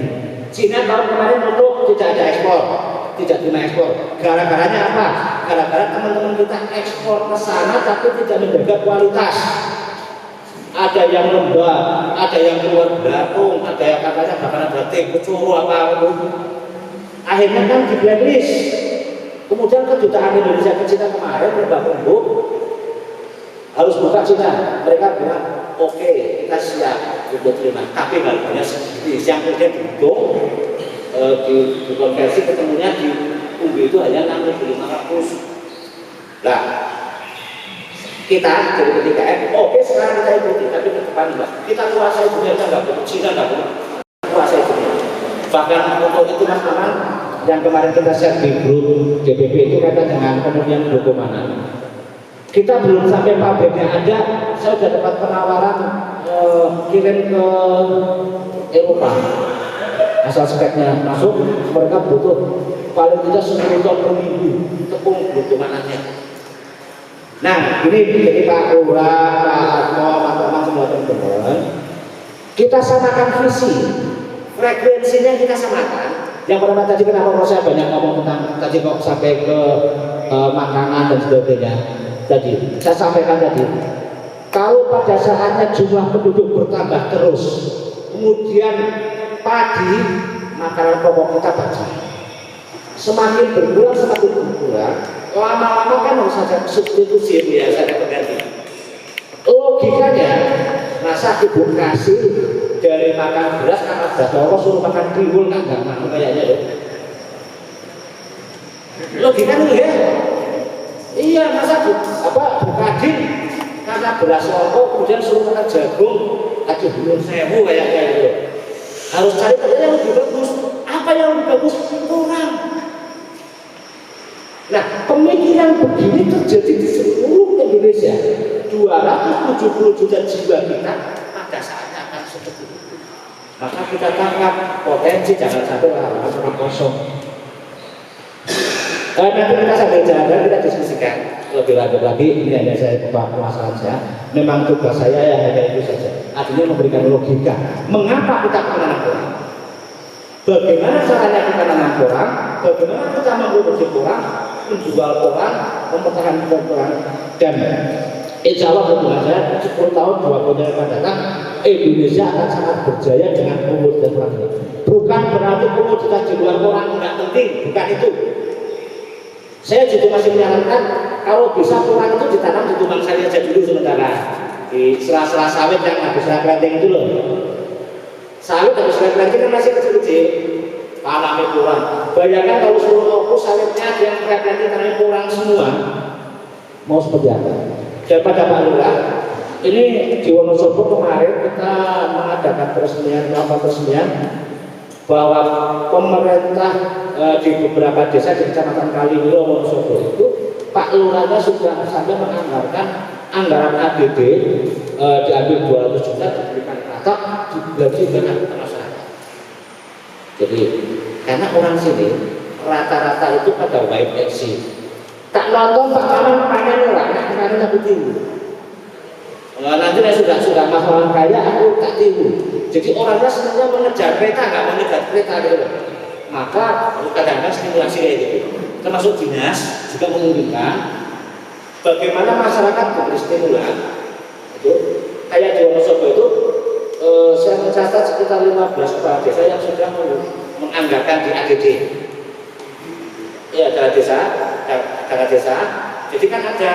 Cina tahun kemarin nutup tidak ada ekspor, tidak terima ekspor. Gara-garanya apa? Gara-gara teman-teman kita ekspor ke sana tapi tidak menjaga kualitas. Ada yang lembab, ada yang keluar belatung, ada yang katanya bahkan ada tempe curu apa itu. Akhirnya kan di blacklist. Kemudian kedutaan Indonesia ke Cina kemarin berubah harus buka Cina. Mereka bilang oke, kita siap untuk terima, tapi harganya sedikit. Yang kemudian dikonversi ketemunya di umbi itu hanya 6.500. Nah, kita jadi PTKM, oke sekarang kita ikuti, tapi ke depan enggak. Kita kuasai dunia, kita enggak boleh, Cina enggak boleh kuasai dunia. Bahkan untuk itu Mas Maman, yang kemarin kita share di grup DPP itu kaitan dengan kemudian dokumen. Kita belum sampai pabriknya ada, saya sudah dapat penawaran kirim ke Eropa. Asal speknya masuk, mereka butuh paling tidak 10 ton per minggu tepung dokumenannya. Nah, ini jadi Pak Lurah, Pak Atmo, Pak Toman, semua teman-teman. Kita samakan visi, frekuensinya kita samakan. Yang pertama tadi kenapa saya banyak ngomong tentang tadi kok sampai ke makanan dan sebagainya. Tadi saya sampaikan tadi, kalau pada saatnya jumlah penduduk bertambah terus, kemudian padi makanan pokok kita baca semakin berkurang, lama-lama kan harus ada substitusi ya, ada pengganti. Logikanya, masa ibu kasih dari makan beras karena beras pokok suruh makan tiwul kan nggak mau kayaknya loh. Logikanya ya. Iya, masa bukadin karena beras pokok kemudian suruh makan jagung, aduh belum sewu kayaknya gitu. Harus cari yang lebih bagus. Apa yang lebih bagus? Kurang. Nah, pemikiran begini terjadi di seluruh Indonesia. 270 juta jiwa kita pada saatnya akan seperti itu. Maka kita tangkap potensi jangan sampai orang kosong. Nanti kita sambil jalan kita diskusikan lebih lanjut lagi. Ini hanya saya permasalahan saya. Memang tugas saya ya hanya itu saja. Artinya memberikan logika. Mengapa kita menanam porang? Bagaimana caranya kita menanam porang? Bagaimana kita memproduksi porang, menjual porang, mempertahankan porang? Dan insya Allah hubungan saya 10 tahun 20 tahun akan datang, Indonesia akan sangat berjaya dengan komoditas porang ini. Bukan berarti komoditas di luar porang tidak penting, bukan itu. Saya juga masih menyarankan kalau bisa porang itu ditanam di tumpang sari aja dulu sementara di sela-sela sawit yang habis planting itu loh. Sawit habis planting kan masih kecil-kecil, tanamnya porang. Bayangkan kalau seluruh fokus sawitnya yang planting tanamnya porang semua, mau seperti apa? Dan pada Pak Lurah, ini di Wonosobo kemarin kita mengadakan peresmian bahwa pemerintah di beberapa desa di Kecamatan Kaliwiro Wonosobo itu Pak Lurahnya sudah sampai menganggarkan anggaran APBD diambil 200 juta diberikan katak dibagi dengan masyarakat. Jadi karena orang sini rata-rata itu pada wait and see. Tak nonton Pak Maman panen orang, panen aku tiru. Nanti sudah masalah kaya aku tak tiru. Jadi orangnya sebenarnya mengejar kereta, nggak mengejar kereta gitu. Maka kadang-kadang stimulasi kayak gitu. Termasuk dinas juga menginginkan bagaimana masyarakat diberi stimulan. Itu kayak di Wonosobo itu saya mencatat sekitar 15 kepala desa yang sudah menganggarkan di ADD. Ya, dana desa. Jadi kan ada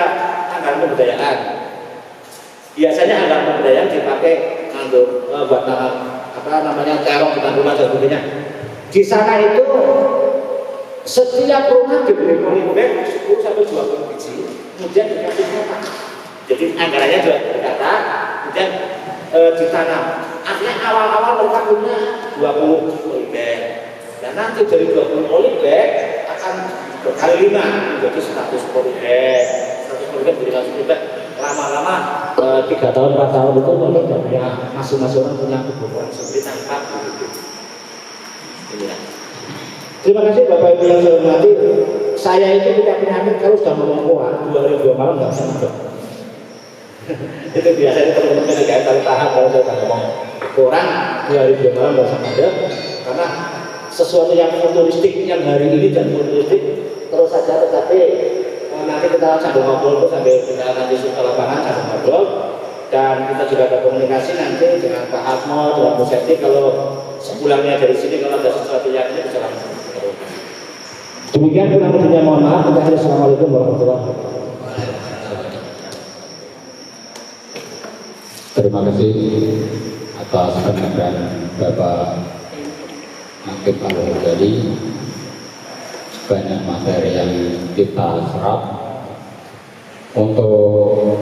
anggaran pemberdayaan. Biasanya anggaran pemberdayaan dipakai untuk buat terong di rumah dan sebagainya. Di sana itu setiap rumah diberi polybag 10 sampai 20 biji, kemudian dikasih kotak. Jadi anggarannya juga berkata, kemudian ditanam. Artinya awal-awal mereka punya 20 polybag. Dan nanti dari 20 polybag akan berkali 5 menjadi 100 polybag. 100 polybag mungkin berikan feedback lama-lama 3 tahun 4 tahun itu mungkin sudah punya masing-masing orang punya kebobolan sendiri tanpa begitu. Ini ya. Terima kasih Bapak Ibu yang saya hormati. Saya itu punya penyakit kalau sudah ngomong kuat 2 hari 2 malam nggak bisa tidur. Itu biasanya teman-teman yang tahu tahan kalau saya ngomong kurang 2 hari 2 malam nggak bisa tidur karena sesuatu yang futuristik yang hari ini dan futuristik terus saja, tetapi nanti kita sambil ngobrol sambil kita nanti ke lapangan sambil ngobrol dan kita juga ada komunikasi nanti dengan Pak Atmo, dengan Bu Seti kalau sepulangnya dari sini kalau ada sesuatu yang ini bisa langsung. Demikian kurang lebihnya mohon maaf. Assalamualaikum warahmatullahi wabarakatuh. Terima kasih atas penyampaian Bapak Akib Al-Ghazali. Banyak materi yang kita serap. Untuk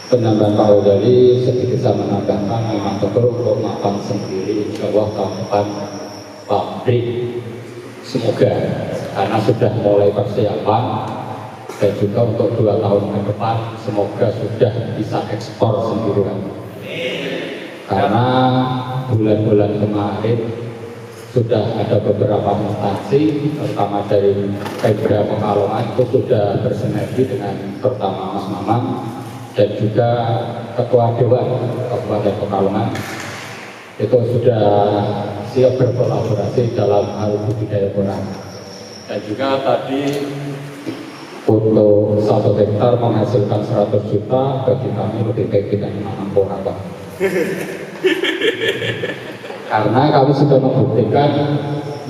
penyampaian Pak Al-Ghazali sedikit saya menambahkan memang betul untuk makan sendiri insya Allah tahun depan pabrik semoga karena sudah mulai persiapan dan juga untuk 2 tahun ke depan semoga sudah bisa ekspor sendirian karena bulan-bulan kemarin sudah ada beberapa instansi terutama dari Pemda Pekalongan itu sudah bersinergi dengan terutama Mas Maman dan juga Ketua Dewan Kabupaten Pekalongan itu sudah siap berkolaborasi dalam hal budidaya porang. Dan juga tadi untuk 1 hektar menghasilkan 100 juta bagi kami lebih baik kita menanam porang, Pak. Karena kami sudah membuktikan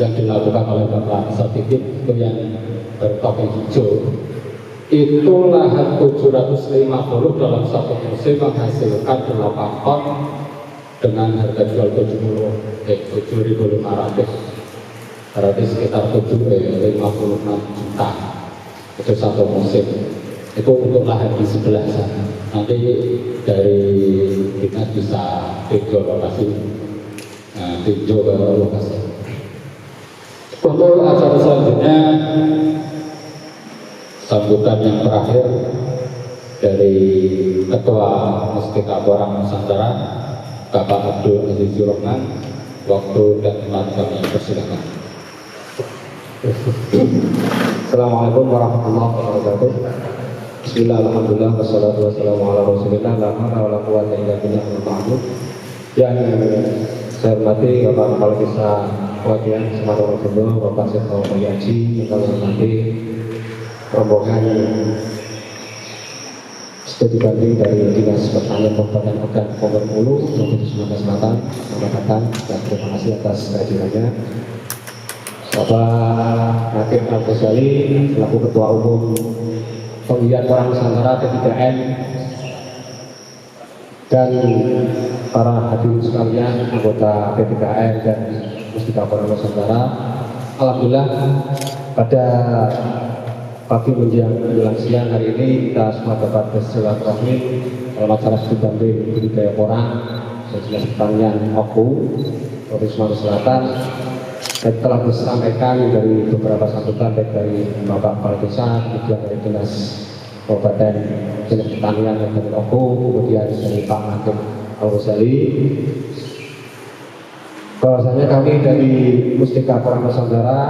yang dilakukan oleh Bapak Sadikin itu yang bertopeng hijau itu lahan 750 dalam 1 musim menghasilkan 8 ton dengan harga jual 7.500 berarti sekitar 56 juta itu 1 musim itu untuk lahan di sebelah sana. Nanti dari dinas bisa tinjau lokasi tinjau ke lokasi. Untuk acara selanjutnya sambutan yang terakhir dari Ketua Muspika Porang Nusantara Bapak Abdul Aziz Rahman. Waktu dan tempat kami persilakan. Assalamualaikum warahmatullahi wabarakatuh. Bismillah, alhamdulillah, wassalatu wassalamu ala rasulillah, la hawla wa la quwwata illa billah. Yang saya hormati Bapak Kepala Desa Wakian Semarang Rondo, Bapak Seto Yaji, yang kami hormati rombongan studi banding dari Dinas Pertanian Kabupaten Medan Bengkulu, Provinsi Sumatera Selatan. Selamat datang dan terima kasih atas kehadirannya. Bapak Akib Al-Ghazali selaku Ketua Umum Penggiat Porang Nusantara P3N dan para hadirin sekalian anggota P3N dan Muspika Porang Nusantara. Alhamdulillah pada pagi menjelang siang hari ini kita semua dapat bersilaturahmi dalam acara studi banding budidaya porang dan Dinas Pertanian OKU Provinsi Sumatera Selatan. Dan telah disampaikan dari beberapa sambutan baik dari Bapak Kepala Desa, kemudian dari Dinas Kabupaten Dinas Pertanian dan dari OKU, kemudian dari Pak Akib Al-Ghazali. Bahwasanya kami dari Muspika Porang Nusantara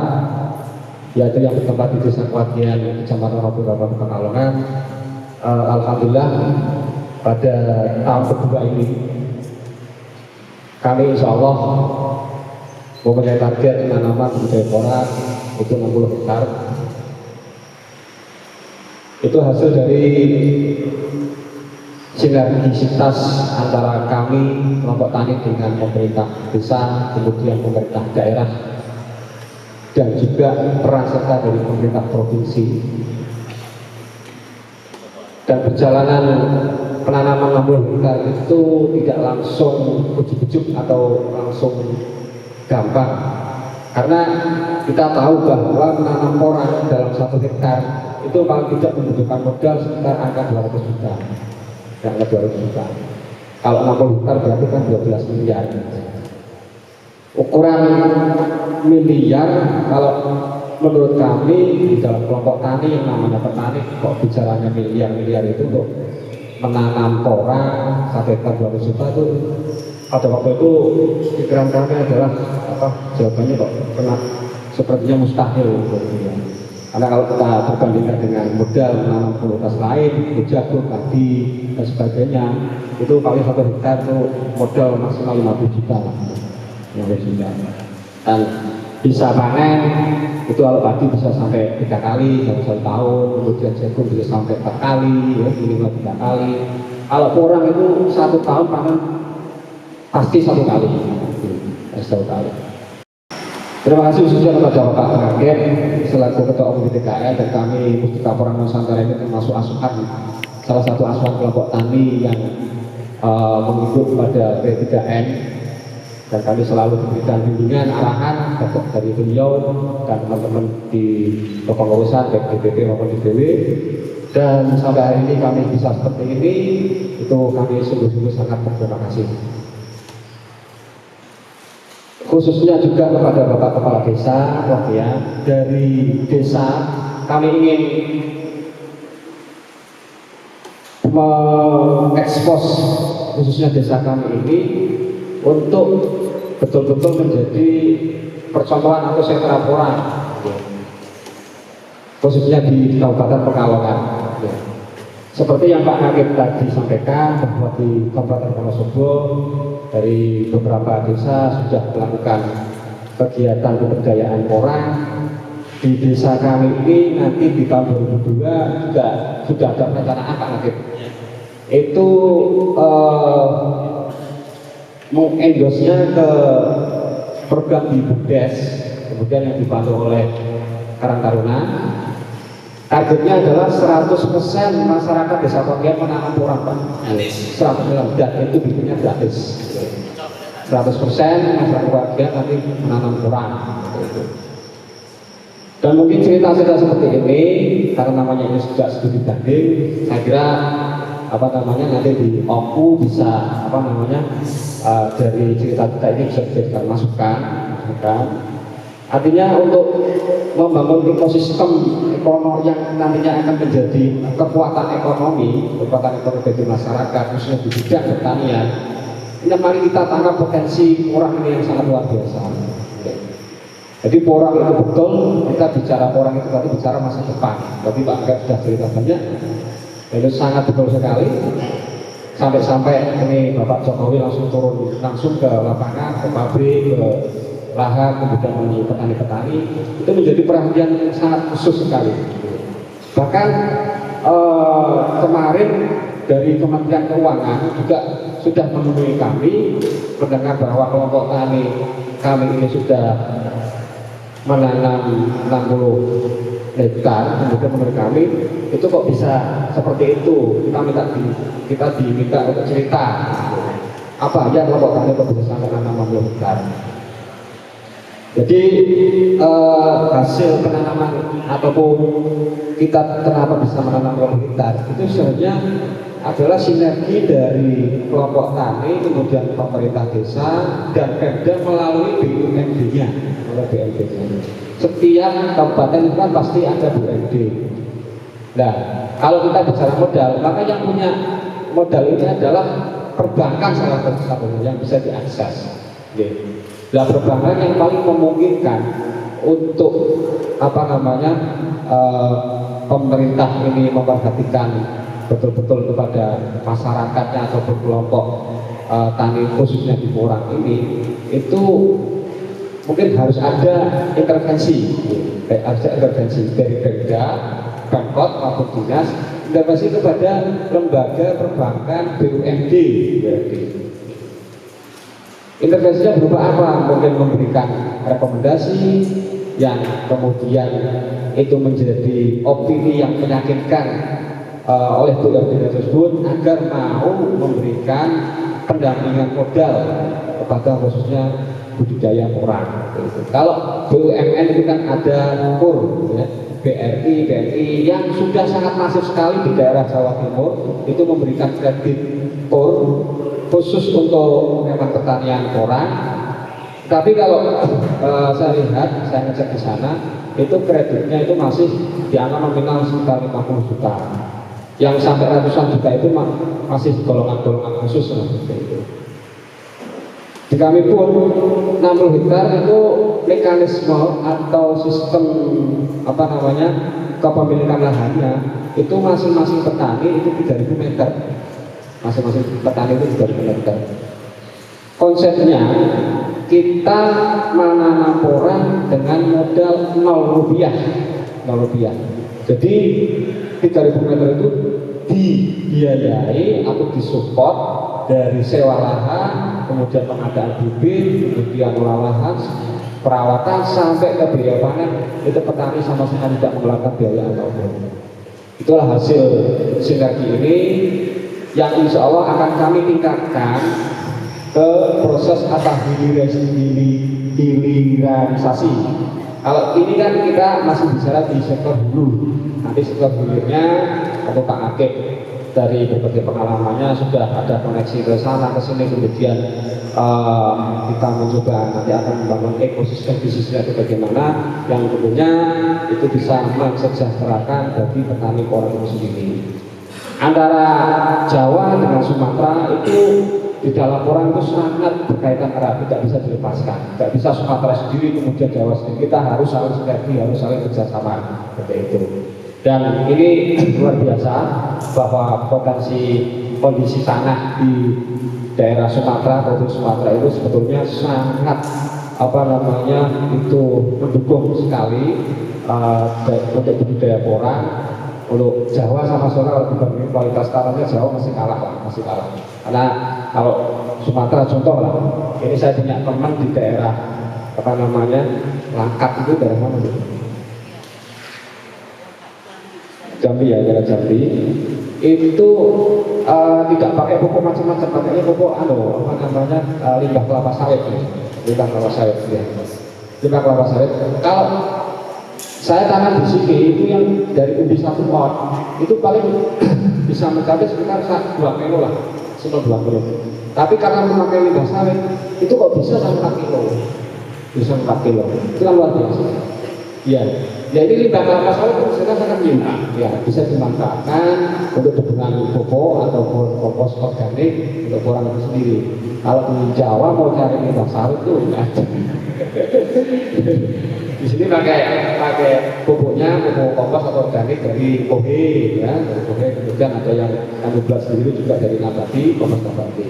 yaitu yang bertempat di Desa Kuatian, Kecamatan Kabupaten Pekalongan. Alhamdulillah pada tahun kedua ini kami insya Allah mempunyai target penanaman budidaya porang itu 60 hektar. Itu hasil dari sinergisitas antara kami kelompok tani dengan pemerintah desa, kemudian pemerintah daerah, dan juga peran serta dari pemerintah provinsi. Dan perjalanan penanaman 60 hektar itu tidak langsung ujuk-ujuk atau langsung gampang, karena kita tahu bahwa menanam porang dalam 1 hektar itu paling tidak membutuhkan modal sekitar angka 200 juta. Angka 200 juta. Kalau 60 hektar berarti kan 12 miliar. Ukuran miliar, kalau menurut kami di dalam kelompok tani yang namanya petani kok bicaranya miliar-miliar itu untuk menanam porang 1 hektar 200 juta itu pada waktu itu pikiran kami adalah jawabannya kok kena sepertinya mustahil gitu. Karena kalau kita berbandingkan dengan modal menanam komoditas lain, jagung, padi dan sebagainya, itu kali 1 hektar itu modal maksimal 50 juta lah. 50 juta. Dan bisa panen itu kalau padi bisa sampai 3 kali dalam 1 tahun, kemudian jagung bisa sampai 4 kali, ya, minimal 3 kali. Kalau porang itu 1 tahun panen pasti 1 kali, 1 kali. Terima kasih khususnya kepada Bapak Hakim selaku Ketua Umum PTKL dan kami Mustika Porang Nusantara ini termasuk asuhan salah satu asuhan kelompok tani yang mengikut pada P3N dan kami selalu diberikan bimbingan arahan dari beliau dan teman-teman di kepengurusan baik DPP maupun DPW dan sampai hari ini kami bisa seperti ini itu kami sungguh-sungguh sangat berterima kasih. Khususnya juga kepada Bapak Kepala Desa, ya, dari desa kami ingin mengekspos khususnya desa kami ini untuk betul-betul menjadi percontohan atau sentra porang, khususnya di Kabupaten Pekalongan. Ya. Seperti yang Pak Hakim tadi sampaikan bahwa di Kabupaten Wonosobo dari beberapa desa sudah melakukan kegiatan kebudayaan porang. Di desa kami ini nanti di tahun 2002 juga sudah ada perencanaan Pak Hakim. Itu mengendosnya ke program di BUMDes, kemudian yang dibantu oleh Karang Taruna. Targetnya adalah 100% masyarakat desa Togian menanam porang, Pak. 100% dan itu bikinnya gratis. 100% masyarakat Togian nanti menanam porang. Dan mungkin cerita-cerita seperti ini, karena namanya ini sudah studi banding, saya kira nanti di OKU bisa dari cerita-cerita ini bisa dijadikan masukan. Artinya untuk membangun ekosistem ekonomi yang nantinya akan menjadi kekuatan ekonomi bagi masyarakat, khususnya di bidang pertanian. Ini mari kita tangkap potensi porang ini yang sangat luar biasa. Jadi porang itu betul, kita bicara porang itu berarti bicara masa depan. Tapi Pak Hakim sudah cerita banyak, itu sangat betul sekali. Sampai-sampai ini Bapak Jokowi langsung turun langsung ke lapangan, ke pabrik, ke lahan, kemudian menemui petani-petani, itu menjadi perhatian yang sangat khusus sekali. Bahkan kemarin dari Kementerian Keuangan juga sudah menemui kami, mendengar bahwa kelompok tani kami ini sudah menanam 60 hektar, kemudian menurut kami itu kok bisa seperti itu. Kita diminta untuk cerita apa aja kelompok tani kok bisa sampai menanam 60 hektar. Jadi hasil penanaman ataupun kita kenapa bisa menanam 20 hektar itu sebenarnya adalah sinergi dari kelompok tani, kemudian pemerintah desa dan Pemda melalui BUMD-nya. Setiap kabupaten itu kan pasti ada BUMD. Nah, kalau kita bicara modal, maka yang punya modal ini adalah perbankan salah satu yang bisa diakses. Nah, perbankan yang paling memungkinkan untuk pemerintah ini memperhatikan betul-betul kepada masyarakatnya ataupun kelompok tani khususnya di porang ini, itu mungkin harus ada intervensi dari Pemda, Pemkot maupun dinas, intervensi kepada lembaga perbankan BUMD. Intervensinya berupa apa? Mungkin memberikan rekomendasi yang kemudian itu menjadi opini yang meyakinkan oleh BUMD tersebut agar mau memberikan pendampingan modal kepada khususnya budidaya porang. Kalau BUMN itu kan ada KUR, ya, BRI yang sudah sangat masif sekali di daerah Jawa Timur, itu memberikan kredit KUR khusus untuk memang pertanian porang. Tapi kalau saya lihat, saya ngecek di sana, itu kreditnya itu masih di angka nominal sekitar 50 juta. Yang sampai ratusan juta itu masih golongan-golongan khusus seperti itu. Di kami pun 60 hektar itu mekanisme atau sistem kepemilikan lahannya itu masing-masing petani itu 3.000 meter. Masing-masing petani itu 3.000 meter. Konsepnya kita menanam porang dengan modal 0 rupiah. 0 rupiah. Jadi 3.000 meter itu dibiayai atau disupport dari sewa lahan, kemudian pengadaan bibit, kemudian olah lahan, perawatan sampai ke biaya panen. Itu petani sama sekali tidak mengeluarkan biaya apapun. Itulah hasil sinergi ini yang insya Allah akan kami tingkatkan ke proses hilirisasi. Kalau ini kan kita masih bicara di sektor hulu. Nanti sektor hilirnya atau Pak Akib dari berbagai pengalamannya sudah ada koneksi ke sana ke sini, kemudian kita mencoba nanti akan membangun ekosistem bisnisnya itu bagaimana yang tentunya itu bisa mensejahterakan bagi petani porang itu sendiri. Antara Jawa dengan Sumatera itu di dalam porang itu sangat berkaitan erat, tidak bisa dilepaskan. Tidak bisa Sumatera sendiri kemudian Jawa sendiri, kita harus saling sinergi, harus saling kerjasama seperti itu. Dan ini luar biasa bahwa kondisi tanah di daerah Sumatera, provinsi Sumatera itu sebetulnya sangat itu mendukung sekali untuk budidaya porang. Untuk Jawa sama Sumatera dibanding kualitas tanahnya Jawa masih kalah. Karena kalau Sumatera contoh lah, ini saya punya teman di daerah Langkat itu daerah mana sih? Jambi ya, daerah Jambi itu tidak pakai pupuk macam-macam, pakainya pupuk limbah kelapa sawit ya. Limbah kelapa sawit ya. Limbah kelapa sawit. Kalau saya tanam di sini itu yang dari umbi 1 pot itu paling bisa mencapai sekitar 2 kilo lah, 2 kilo. Tapi karena memakai limbah sawit itu kok bisa sampai 4 kilo, bisa 4 kilo. Itu kan luar biasa. Ya, jadi limbah kelapa sawit itu sangat murah, ya bisa dimanfaatkan untuk dukungan pupuk atau kompos organik untuk porang itu sendiri. Kalau di Jawa mau cari limbah sawit itu enggak ada. Di sini pakai pupuknya pupuk kompos atau organik dari Kohe, ya dari Kohe. Kemudian ada yang kami buat sendiri juga dari nabati, kompos nabati.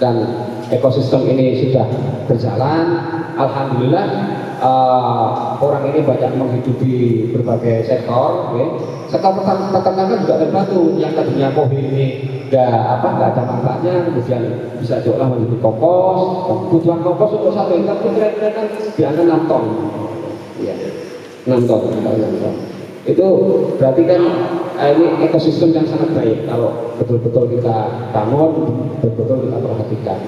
Dan ekosistem ini sudah berjalan, alhamdulillah. Orang ini banyak menghidupi berbagai sektor, okay. Sektor peternakan juga terbantu. Yang tadinya Kohe ini nggak ada manfaatnya, kemudian bisa diolah menjadi kompos. Kebutuhan kompos untuk 1 hektar itu kira-kira kan di angka 6 ton. Ya, 6 ton. Itu berarti kan ini ekosistem yang sangat baik kalau betul-betul kita bangun, betul-betul kita perhatikan.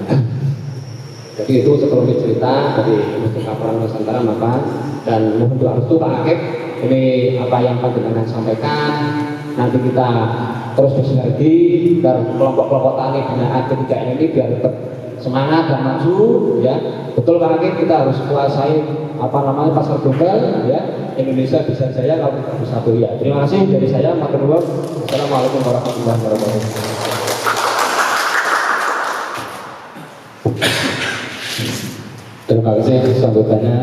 Jadi itu sekelumit cerita dari Mustika Porang Nusantara Bapak, dan mohon doa restu Pak Akib. Ini apa yang panjenengan sampaikan. Nanti kita terus bersinergi agar kelompok-kelompok tani binaan ketiga ini biar tetap semangat dan maju, ya. Betul Pak Akib, kita harus kuasai pasar global, ya. Indonesia bisa jaya kalau kita bersatu, ya. Terima kasih dari saya, matur nuwun. Assalamualaikum warahmatullahi wabarakatuh. Terima kasih sambutannya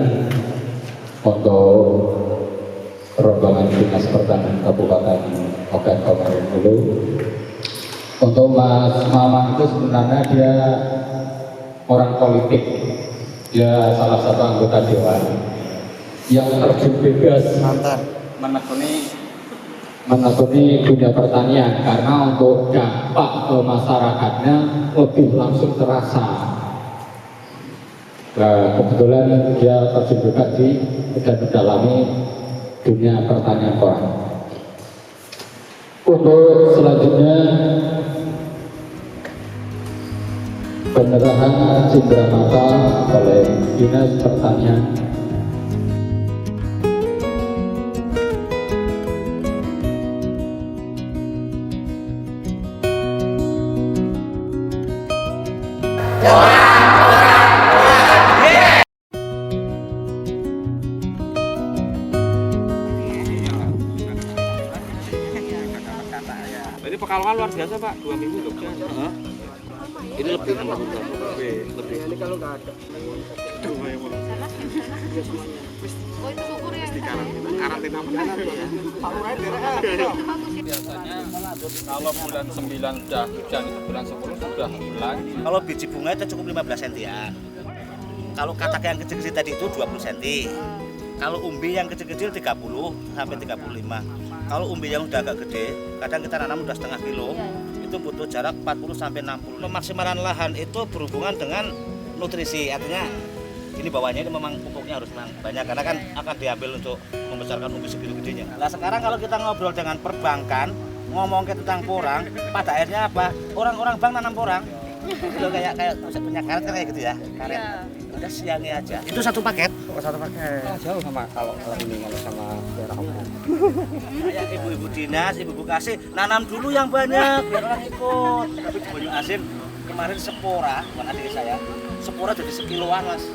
untuk rombongan Dinas Pertanian Kabupaten Ogan Komering Ulu. Untuk Mas Mamang itu sebenarnya dia orang politik, dia salah satu anggota dewan yang terjun bebas menekuni dunia pertanian, karena untuk dampak ke masyarakatnya lebih langsung terasa. Nah, kebetulan dia terjun juga dan mendalami dunia pertanian porang. Untuk selanjutnya penyerahan cindera mata oleh Dinas Pertanian Pekalongan luar biasa Pak, 2 minggu Jogja. Ini lebih 6 tahun. Lebih. Ini kalau nggak ada. Oh itu syukur ya. Karantina benar ya. Biasanya kalau bulan 9 sudah hujan, itu bulan 10 sudah mulai. Kalau biji bunga itu cukup 15 sentian. Kalau katak yang kecil-kecil tadi itu 20 cm. Kalau umbi yang kecil-kecil 30 sampai 35. Kalau umbi yang udah agak gede, kadang kita nanam udah setengah kilo, itu butuh jarak 40 sampai 60. Pemaksimalan lahan itu berhubungan dengan nutrisi, artinya ini bawahnya ini memang pupuknya harus banyak karena kan akan diambil untuk membesarkan umbi segitu gedenya. Nah sekarang kalau kita ngobrol dengan perbankan, ngomong tentang porang, pada akhirnya apa? Orang-orang bank nanam porang. Itu kayak punya karet kan kayak gitu ya, karet. Udah siangnya aja. Itu satu paket. Oh, satu paket. Jauh sama kalau ini kalau sama daerah kampung. Kayak ibu-ibu dinas, ibu-ibu kasih nanam dulu yang banyak biar orang ikut. Tapi di Banyu Asin kemarin spora, bukan adik saya, spora jadi sekiloan mas.